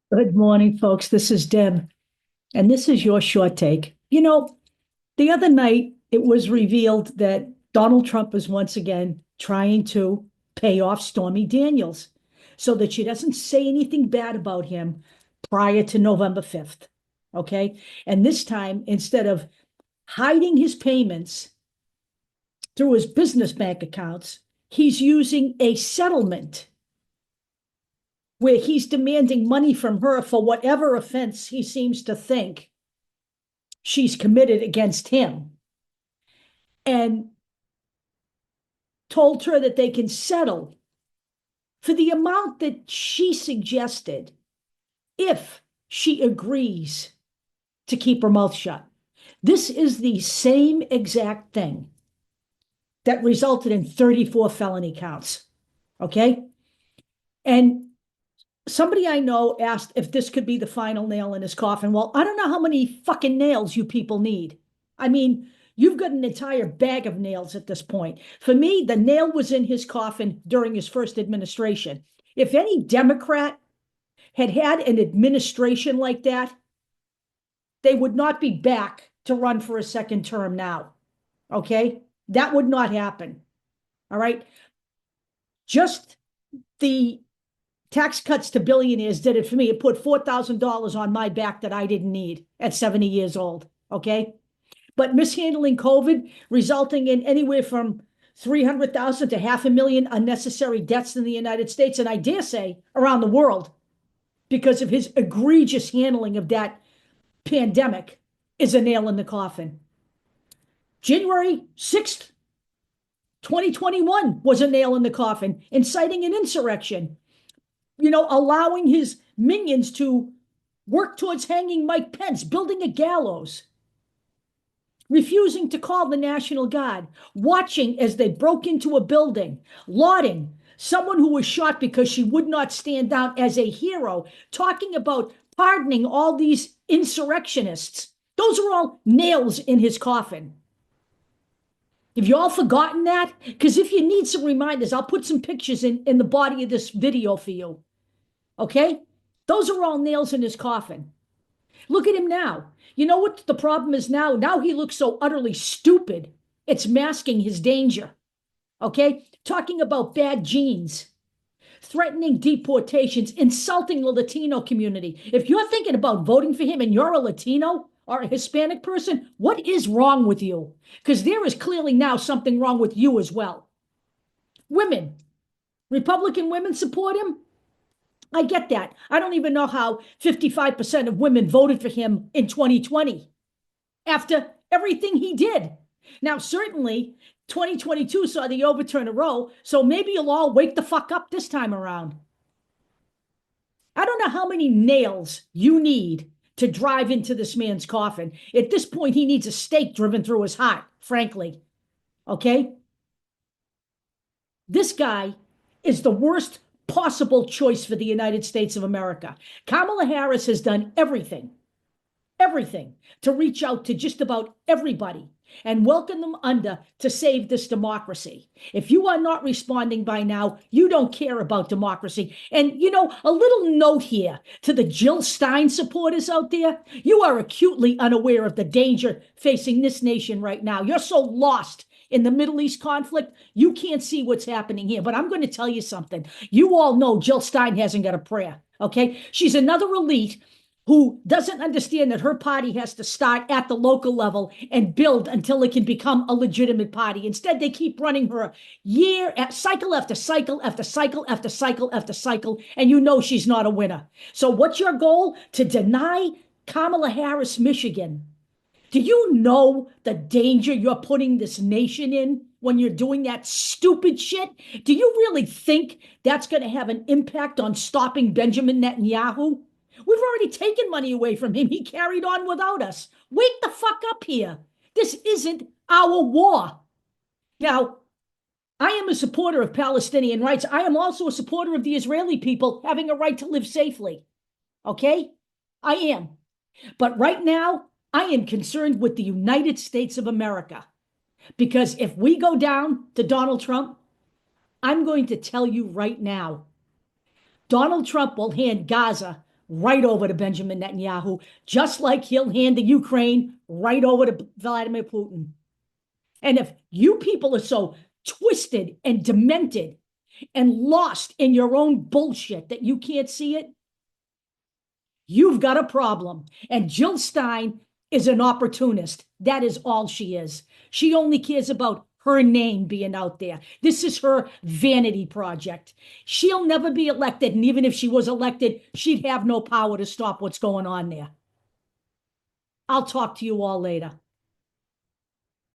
Good morning, folks. This is Deb, and this is your short take. The other night it was revealed that Donald Trump is once again trying to pay off Stormy Daniels so that she doesn't say anything bad about him prior to November 5th. Okay. And this time, instead of hiding his payments through his business bank accounts, he's using a settlement where he's demanding money from her for whatever offense he seems to think she's committed against him, and told her that they can settle for the amount that she suggested if she agrees to keep her mouth shut. This is the same exact thing that resulted in 34 felony counts. Okay. And somebody I know asked if this could be the final nail in his coffin. Well, I don't know how many fucking nails you people need. I mean, you've got an entire bag of nails at this point. For me, the nail was in his coffin during his first administration. If any Democrat had had an administration like that, they would not be back to run for a second term now. Okay? That would not happen. All right? Just the tax cuts to billionaires did it for me. It put $4,000 on my back that I didn't need at 70 years old. Okay. But mishandling COVID, resulting in anywhere from 300,000 to 500,000 unnecessary deaths in the United States, and I dare say around the world, because of his egregious handling of that pandemic, is a nail in the coffin. January 6th, 2021 was a nail in the coffin, inciting an insurrection. Allowing his minions to work towards hanging Mike Pence, building a gallows, refusing to call the National Guard, watching as they broke into a building, lauding someone who was shot because she would not stand down as a hero, talking about pardoning all these insurrectionists. Those are all nails in his coffin. Have you all forgotten that? Because if you need some reminders, I'll put some pictures in the body of this video for you. Okay? Those are all nails in his coffin. Look at him now. You know what the problem is now? Now he looks so utterly stupid. It's masking his danger. Okay? Talking about bad genes, threatening deportations, insulting the Latino community. If you're thinking about voting for him and you're a Latino or a Hispanic person, what is wrong with you? Because there is clearly now something wrong with you as well. Women, Republican women support him. I get that. I don't even know how 55% of women voted for him in 2020 after everything he did. Now, certainly 2022 saw the overturn of Roe, so maybe you'll all wake the fuck up this time around. I don't know how many nails you need to drive into this man's coffin. At this point, he needs a stake driven through his heart, frankly. Okay? This guy is the worst possible choice for the United States of America. Kamala Harris has done everything to reach out to just about everybody and welcome them under to save this democracy. If you are not responding by now, you don't care about democracy. And, a little note here to the Jill Stein supporters out there. You are acutely unaware of the danger facing this nation right now. You're so lost in the Middle East conflict, you can't see what's happening here. But I'm going to tell you something. You all know Jill Stein hasn't got a prayer, okay? She's another elite who doesn't understand that her party has to start at the local level and build until it can become a legitimate party. Instead, they keep running her cycle after cycle after cycle after cycle after cycle, and you know she's not a winner. So what's your goal? To deny Kamala Harris Michigan. Do you know the danger you're putting this nation in when you're doing that stupid shit? Do you really think that's going to have an impact on stopping Benjamin Netanyahu? We've already taken money away from him. He carried on without us. Wake the fuck up here. This isn't our war. Now, I am a supporter of Palestinian rights. I am also a supporter of the Israeli people having a right to live safely. Okay? I am. But right now, I am concerned with the United States of America. Because if we go down to Donald Trump, I'm going to tell you right now, Donald Trump will hand Gaza right over to Benjamin Netanyahu, just like he'll hand the Ukraine right over to Vladimir Putin. And if you people are so twisted and demented and lost in your own bullshit that you can't see it, you've got a problem. And Jill Stein is an opportunist. That is all she is. She only cares about her name being out there. This is her vanity project. She'll never be elected. And even if she was elected, she'd have no power to stop what's going on there. I'll talk to you all later.